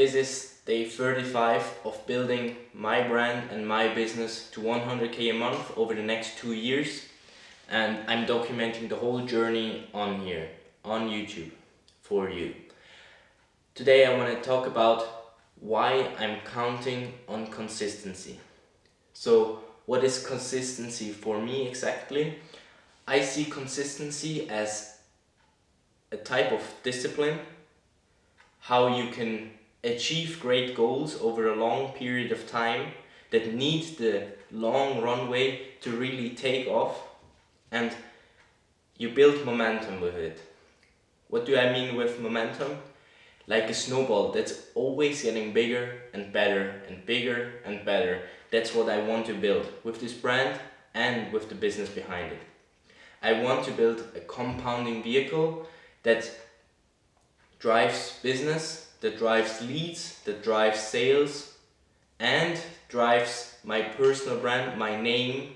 This is day 35 of building my brand and my business to 100k a month over the next 2 years, and I'm documenting the whole journey on here, on YouTube, for you. Today I want to talk about why I'm counting on consistency. So what is consistency for me exactly? I see consistency as a type of discipline, how you can achieve great goals over a long period of time that need the long runway to really take off, and you build momentum with it. What do I mean with momentum? Like a snowball that's always getting bigger and better and bigger and better. That's what I want to build with this brand and with the business behind it. I want to build a compounding vehicle that drives business, that drives leads, that drives sales, and drives my personal brand, my name,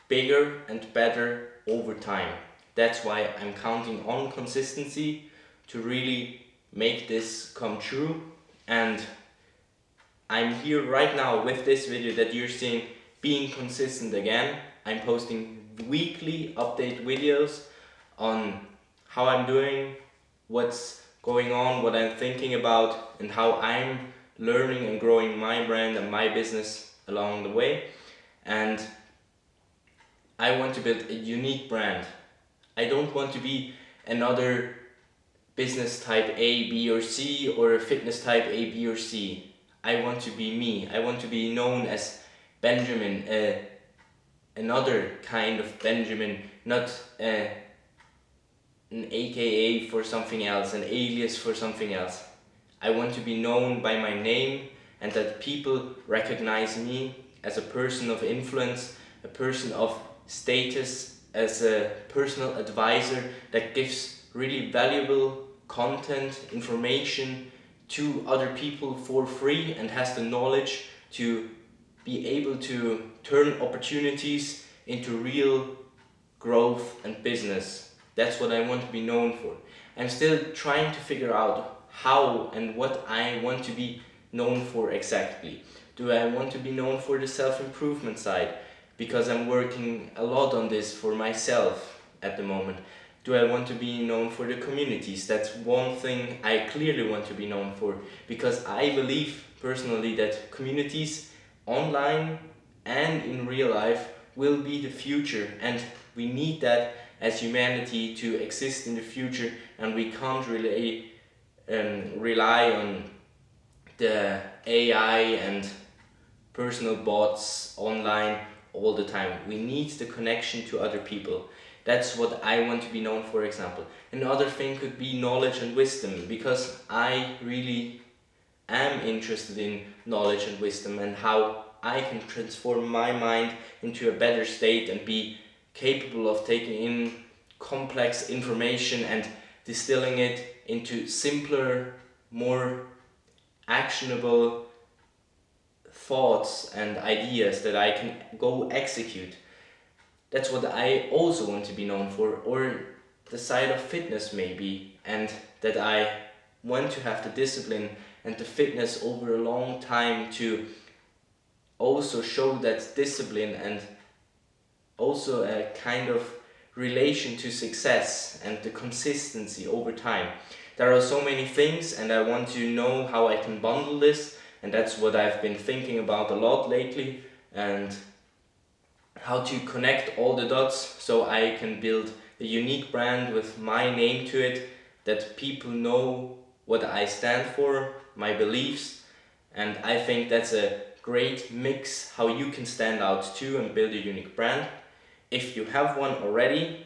bigger and better over time. That's why I'm counting on consistency to really make this come true. And I'm here right now with this video that you're seeing, being consistent again. I'm posting weekly update videos on how I'm doing, what's going on, what I'm thinking about, and how I'm learning and growing my brand and my business along the way. And I want to build a unique brand. I don't want to be another business type A, B or C, or a fitness type A, B or C. I want to be me. I want to be known as Benjamin, another kind of Benjamin, not an AKA for something else, an alias for something else. I want to be known by my name and that people recognize me as a person of influence, a person of status, as a personal advisor that gives really valuable content, information to other people for free and has the knowledge to be able to turn opportunities into real growth and business. That's what I want to be known for. I'm still trying to figure out how and what I want to be known for exactly. Do I want to be known for the self-improvement side? Because I'm working a lot on this for myself at the moment. Do I want to be known for the communities? That's one thing I clearly want to be known for, because I believe personally that communities online and in real life will be the future, and we need that as humanity to exist in the future, and we can't really rely on the AI and personal bots online all the time. We need the connection to other people. That's what I want to be known for, example. Another thing could be knowledge and wisdom, because I really am interested in knowledge and wisdom and how I can transform my mind into a better state and be capable of taking in complex information and distilling it into simpler, more actionable thoughts and ideas that I can go execute. That's what I also want to be known for, or the side of fitness maybe, and that I want to have the discipline and the fitness over a long time to also show that discipline and also a kind of relation to success and the consistency over time. There are so many things, and I want to know how I can bundle this, and that's what I've been thinking about a lot lately, and how to connect all the dots so I can build a unique brand with my name to it, that people know what I stand for, my beliefs, and I think that's a great mix how you can stand out too and build a unique brand. If you have one already,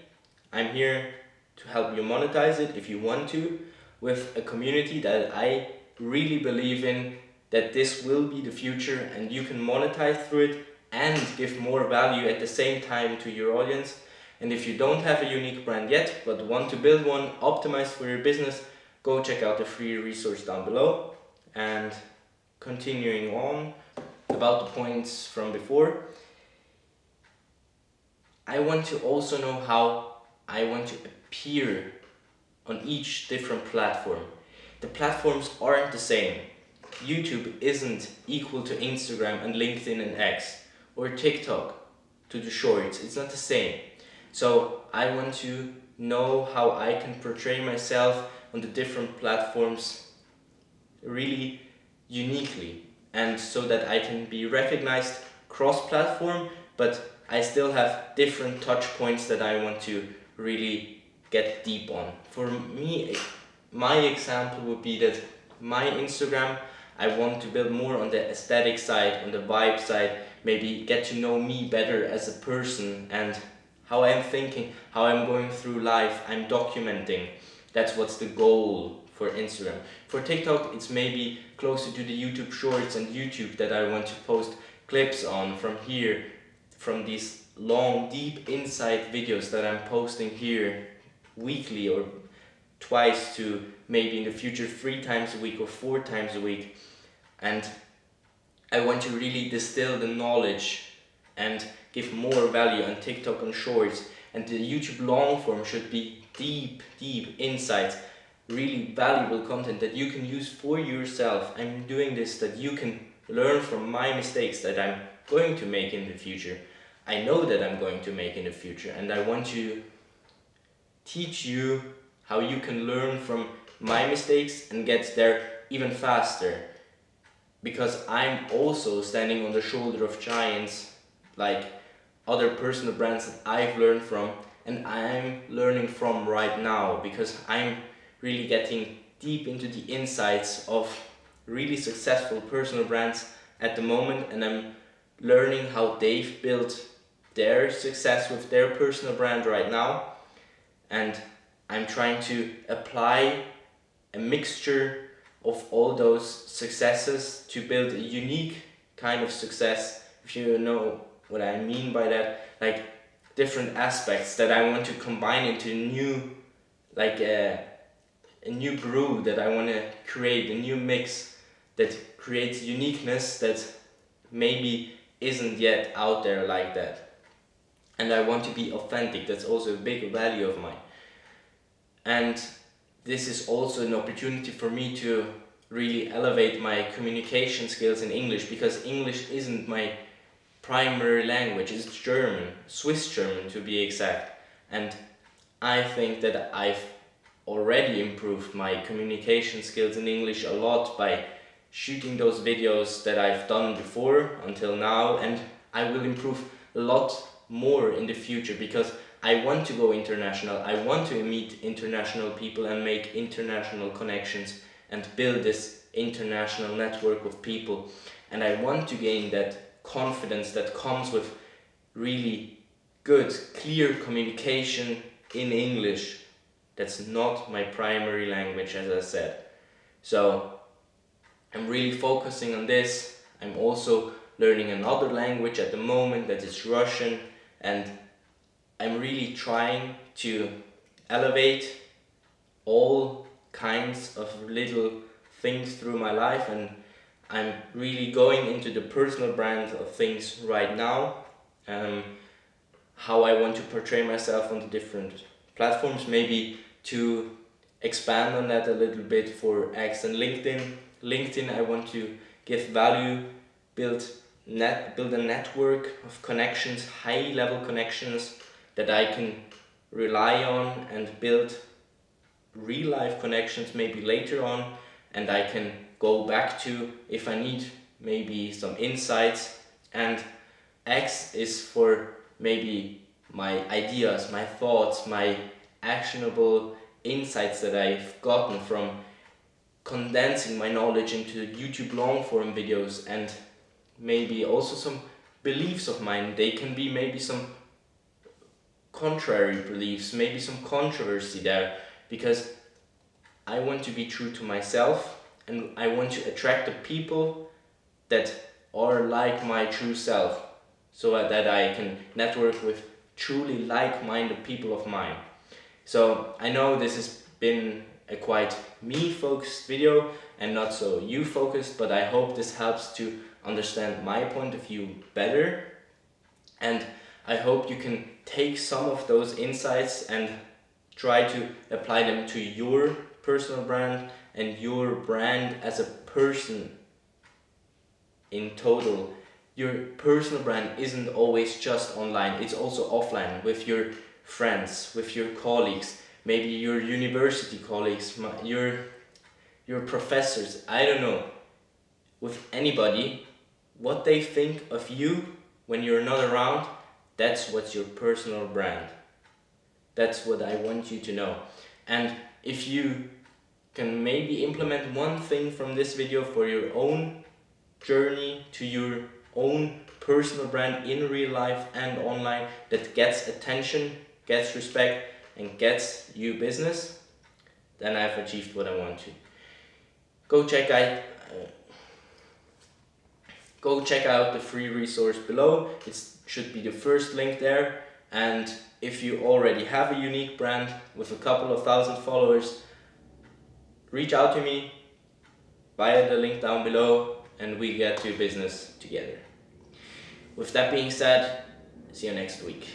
I'm here to help you monetize it if you want to, with a community that I really believe in, that this will be the future and you can monetize through it and give more value at the same time to your audience. And if you don't have a unique brand yet but want to build one optimized for your business, go check out the free resource down below. And continuing on about the points from before, I want to also know how I want to appear on each different platform. The platforms aren't the same. YouTube isn't equal to Instagram and LinkedIn and X or TikTok to the shorts. It's not the same. So I want to know how I can portray myself on the different platforms really uniquely, and so that I can be recognized cross-platform, but I still have different touch points that I want to really get deep on. For me, my example would be that my Instagram, I want to build more on the aesthetic side, on the vibe side, maybe get to know me better as a person and how I'm thinking, how I'm going through life, I'm documenting. That's what's the goal for Instagram. For TikTok, it's maybe closer to the YouTube Shorts and YouTube that I want to post clips on from here, from these long, deep insight videos that I'm posting here weekly or twice to maybe in the future 3 times a week or 4 times a week. And I want to really distill the knowledge and give more value on TikTok and Shorts, and the YouTube long form should be deep insights, really valuable content that you can use for yourself. I'm doing this that you can learn from my mistakes that I'm going to make in the future. I know that I'm going to make in the future, and I want to teach you how you can learn from my mistakes and get there even faster. Because I'm also standing on the shoulder of giants, like other personal brands that I've learned from and I'm learning from right now, because I'm really getting deep into the insights of really successful personal brands at the moment, and I'm learning how they've built their success with their personal brand right now, and I'm trying to apply a mixture of all those successes to build a unique kind of success, if you know what I mean by that, like different aspects that I want to combine into a new, like a new brew that I want to create, a new mix that creates uniqueness that maybe isn't yet out there like that. And I want to be authentic. That's also a big value of mine. And this is also an opportunity for me to really elevate my communication skills in English, because English isn't my primary language. It's German, Swiss German to be exact. And I think that I've already improved my communication skills in English a lot by shooting those videos that I've done before until now, and I will improve a lot more in the future because I want to go international. I want to meet international people and make international connections and build this international network of people, and I want to gain that confidence that comes with really good, clear communication in English. That's not my primary language, as I said. So I'm really focusing on this. I'm also learning another language at the moment that is Russian, and I'm really trying to elevate all kinds of little things through my life, and I'm really going into the personal brand of things right now. How I want to portray myself on the different platforms, maybe to expand on that a little bit for X and LinkedIn. LinkedIn, I want to give value, build a network of connections, high level connections that I can rely on, and build real life connections maybe later on, and I can go back to if I need maybe some insights. And X is for maybe my ideas, my thoughts, my actionable insights that I've gotten from condensing my knowledge into YouTube long form videos, and maybe also some beliefs of mine. They can be maybe some contrary beliefs, maybe some controversy there, because I want to be true to myself and I want to attract the people that are like my true self, so that I can network with truly like-minded people of mine. So I know this has been a quite me-focused video and not so you-focused, but I hope this helps to understand my point of view better, and I hope you can take some of those insights and try to apply them to your personal brand and your brand as a person in total. Your personal brand isn't always just online, it's also offline with your friends, with your colleagues, maybe your university colleagues, your professors, I don't know, with anybody. What they think of you when you're not around, that's what's your personal brand. That's what I want you to know. And if you can maybe implement one thing from this video for your own journey to your own personal brand in real life and online that gets attention, gets respect, and gets you business, then I've achieved what I want to. Go check out the free resource below. It should be the first link there. And if you already have a unique brand with a couple of thousand followers, reach out to me via the link down below and we get to business together. With that being said, see you next week.